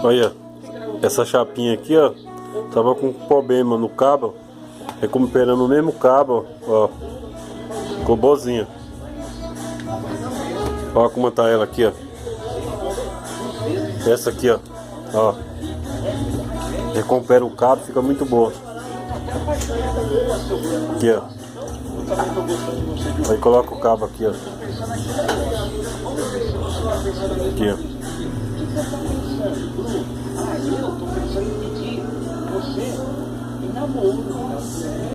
Olha, essa chapinha aqui, ó, tava com problema no cabo, recuperando o mesmo cabo, ó, ficou boazinha. Olha como tá ela aqui, ó. Essa aqui, ó, recupera o cabo, fica muito boa. Aqui, ó. Aí coloca o cabo aqui, ó. Aqui, ó. Eu tô pensando em pedir você em namoro.